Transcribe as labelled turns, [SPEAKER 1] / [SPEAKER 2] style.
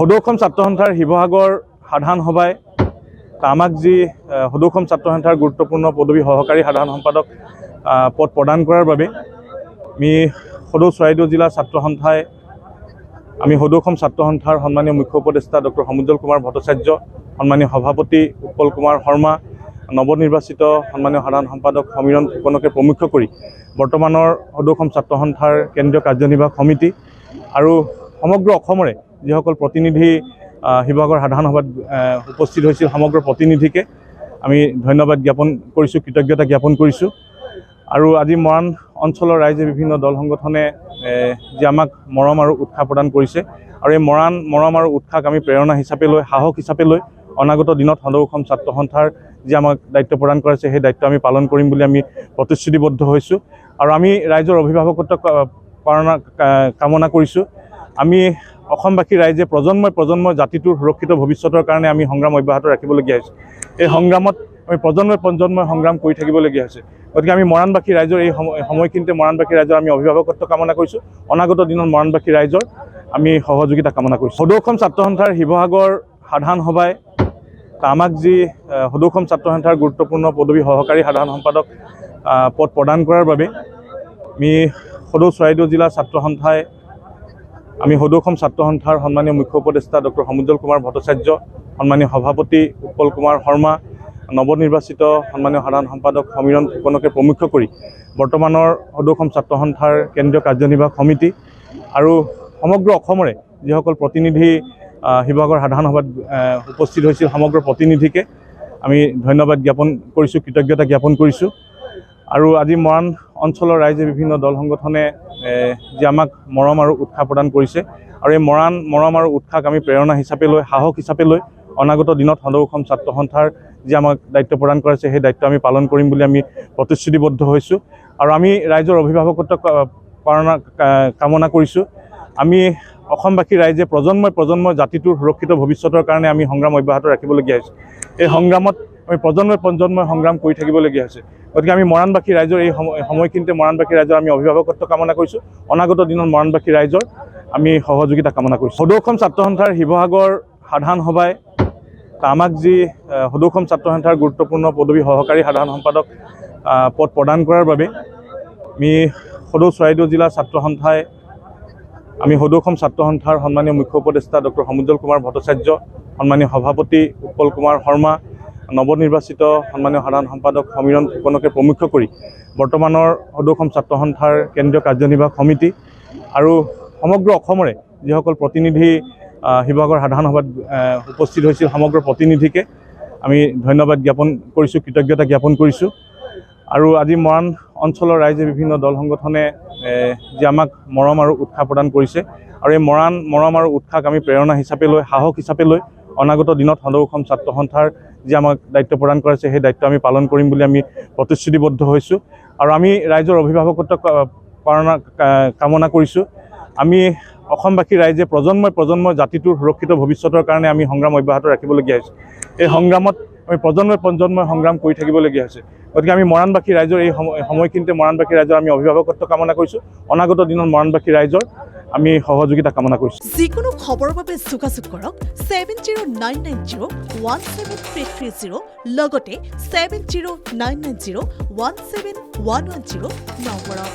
[SPEAKER 1] সদৌ অসম ছাত্ৰ সন্থাৰ শিৱসাগৰ সাধাৰণ সভাই আমাক যি সদৌ অসম ছাত্ৰ সন্থাৰ গুৰুত্বপূৰ্ণ পদবী সহকাৰী সাধাৰণ সম্পাদক পদ প্ৰদান কৰাৰ বাবে আমি সদৌ চৰাইদেউ জিলা ছাত্ৰ সন্থাই আমি সদৌ অসম ছাত্ৰ সন্থাৰ সন্মানীয় মুখ্য উপদেষ্টা ডক্টৰ সমুজ্জ্বল কুমাৰ ভট্টাচাৰ্য, সন্মানীয় সভাপতি উৎপল কুমাৰ শৰ্মা, নৱনিৰ্বাচিত সন্মানীয় সাধাৰণ সম্পাদক সমীৰণ ফুকনকে প্ৰমুখ্য কৰি বৰ্তমানৰ সদৌ অসম ছাত্ৰ সন্থাৰ কেন্দ্ৰীয় কাৰ্যনিৰ্বাহক সমিতি আৰু সমগ্ৰ অসমৰে যিসকল প্ৰতিনিধি শিৱসাগৰ সাধাৰণ সভাত উপস্থিত হৈছিল সমগ্ৰ প্ৰতিনিধিকে আমি ধন্যবাদ জ্ঞাপন কৰিছোঁ, কৃতজ্ঞতা জ্ঞাপন কৰিছোঁ। আৰু আজি মৰাণ অঞ্চলৰ ৰাইজে বিভিন্ন দল সংগঠনে যি আমাক মৰম আৰু উৎসাহ প্ৰদান কৰিছে আৰু এই মৰম আৰু উৎসাহক আমি প্ৰেৰণা হিচাপে লৈ, সাহস হিচাপে লৈ অনাগত দিনত সদৌ অসম ছাত্ৰ সন্থাৰ যি আমাক দায়িত্ব প্ৰদান কৰাইছে সেই দায়িত্ব আমি পালন কৰিম বুলি আমি প্ৰতিশ্ৰুতিবদ্ধ হৈছোঁ। আৰু আমি ৰাইজৰ অভিভাৱকত্ব কামনা কৰিছোঁ। আমি অসমবাসী ৰাইজে প্ৰজন্মই জাতিটোৰ সুৰক্ষিত ভৱিষ্যতৰ কাৰণে আমি সংগ্ৰাম অব্যাহত ৰাখিবলগীয়া হৈছে। এই সংগ্ৰামত আমি প্ৰজন্মই সংগ্ৰাম কৰি থাকিবলগীয়া হৈছে। গতিকে আমি মৰাণবাসী ৰাইজৰ এই সময়খিনিতে মৰাণবাসী ৰাইজৰ আমি অভিভাৱকত্ব কামনা কৰিছোঁ। অনাগত দিনত মৰাণবাসী ৰাইজৰ আমি সহযোগিতা কামনা কৰিছোঁ। সদৌ অসম ছাত্ৰ সন্থাৰ শিৱসাগৰ সাধাৰণ সভাই আমাক যি সদৌ অসম ছাত্ৰ সন্থাৰ গুৰুত্বপূৰ্ণ পদবী সহকাৰী সাধাৰণ সম্পাদক পদ প্ৰদান কৰাৰ বাবে আমি সদৌ চৰাইদেউ জিলা ছাত্ৰ সন্থাই আমি সদৌ অসম ছাত্ৰ সন্থাৰ সন্মানীয় মুখ্য উপদেষ্টা ডক্টৰ সমুজ্জ্বল কুমাৰ ভট্টাচাৰ্য, সন্মানীয় সভাপতি উৎপল কুমাৰ শৰ্মা, নৱনিৰ্বাচিত সন্মানীয় সাধাৰণ সম্পাদক সমীৰণ ফুকনকে প্ৰমুখ্য কৰি বৰ্তমানৰ সদৌ অসম ছাত্ৰ সন্থাৰ কেন্দ্ৰীয় কাৰ্যনিৰ্বাহক সমিতি আৰু সমগ্ৰ অসমৰে যিসকল প্ৰতিনিধি শিৱসাগৰ সাধাৰণ সভাত উপস্থিত হৈছিল সমগ্ৰ প্ৰতিনিধিকে আমি ধন্যবাদ জ্ঞাপন কৰিছোঁ, কৃতজ্ঞতা জ্ঞাপন কৰিছোঁ। আৰু আজি মৰাণ অঞ্চলৰ ৰাইজে বিভিন্ন দল সংগঠনে যি আমাক মৰম আৰু উৎসাহ প্ৰদান কৰিছে আৰু এই মৰম আৰু উৎসাহক আমি প্ৰেৰণা হিচাপে লৈ, সাহস হিচাপে লৈ অনাগত দিনত সদৌ অসম ছাত্ৰ সন্থাৰ যি আমাক দায়িত্ব প্ৰদান কৰাইছে সেই দায়িত্ব আমি পালন কৰিম বুলি আমি প্ৰতিশ্ৰুতিবদ্ধ হৈছোঁ। আৰু আমি ৰাইজৰ অভিভাৱকত্ব কামনা কৰিছোঁ। আমি অসমবাসী ৰাইজে প্ৰজন্মই জাতিটোৰ সুৰক্ষিত ভৱিষ্যতৰ কাৰণে আমি সংগ্ৰাম অব্যাহত ৰাখিবলগীয়া হৈছে। এই সংগ্ৰামত আমি প্ৰজন্মই সংগ্ৰাম কৰি থাকিবলগীয়া হৈছে। গতিকে আমি মৰাণবাসী ৰাইজৰ এই সময়খিনিতে মৰাণবাসী ৰাইজৰ আমি অভিভাৱকত্ব কামনা কৰিছোঁ। অনাগত দিনত মৰাণবাসী ৰাইজৰ আমি সহযোগিতা কামনা কৰিছোঁ। সদৌ অসম ছাত্ৰ সন্থাৰ শিৱসাগৰ সাধাৰণ সভাই আমাক যি সদৌ অসম ছাত্ৰ সন্থাৰ গুৰুত্বপূৰ্ণ পদবী সহকাৰী সাধাৰণ সম্পাদক পদ প্ৰদান কৰাৰ বাবে আমি সদৌ চৰাইদেউ জিলা ছাত্ৰ সন্থাই আমি সদৌ অসম ছাত্ৰ সন্থাৰ সন্মানীয় মুখ্য উপদেষ্টা ডক্টৰ সমুজ্জ্বল কুমাৰ ভট্টাচাৰ্য, সন্মানীয় সভাপতি উৎপল কুমাৰ শৰ্মা, নৱনিৰ্বাচিত সন্মানীয় সাধাৰণ সম্পাদক সমীৰণ ফুকনকে প্ৰমুখ্য কৰি বৰ্তমানৰ সদৌ অসম ছাত্ৰ সন্থাৰ কেন্দ্ৰীয় কাৰ্যনিৰ্বাহক সমিতি আৰু সমগ্ৰ অসমৰে যিসকল প্ৰতিনিধি শিৱসাগৰ সাধাৰণ সভাত উপস্থিত হৈছিল সমগ্ৰ প্ৰতিনিধিকে আমি ধন্যবাদ জ্ঞাপন কৰিছোঁ, কৃতজ্ঞতা জ্ঞাপন কৰিছোঁ। আৰু আজি মৰাণ অঞ্চলৰ ৰাইজে বিভিন্ন দল সংগঠনে যি আমাক মৰম আৰু উৎসাহ প্ৰদান কৰিছে আৰু এই মৰম আৰু উৎসাহক আমি প্ৰেৰণা হিচাপে লৈ, সাহস হিচাপে লৈ অনাগত দিনত সদৌ অসম ছাত্ৰ সন্থাৰ যি আমাক দায়িত্ব প্ৰদান কৰাইছে সেই দায়িত্ব আমি পালন কৰিম বুলি আমি প্ৰতিশ্ৰুতিবদ্ধ হৈছোঁ। আৰু আমি ৰাইজৰ অভিভাৱকত্ব কামনা কৰিছোঁ। আমি অসমবাসী ৰাইজে প্ৰজন্মই জাতিটোৰ সুৰক্ষিত ভৱিষ্যতৰ কাৰণে আমি সংগ্ৰাম অব্যাহত ৰাখিবলগীয়া হৈছে। এই সংগ্ৰামত আমি প্ৰজন্মই সংগ্ৰাম কৰি থাকিবলগীয়া হৈছে। গতিকে আমি মৰাণবাসী ৰাইজৰ এই সময়খিনিতে মৰাণবাসী ৰাইজৰ আমি অভিভাৱকত্ব কামনা কৰিছোঁ। অনাগত দিনত মৰাণবাসী ৰাইজৰ আমি সহযোগিতা কামনা কৰিছোঁ।
[SPEAKER 2] যিকোনো খবৰৰ বাবে যোগাযোগ কৰক 7099017330 লগতে 7099017110 নম্বৰত।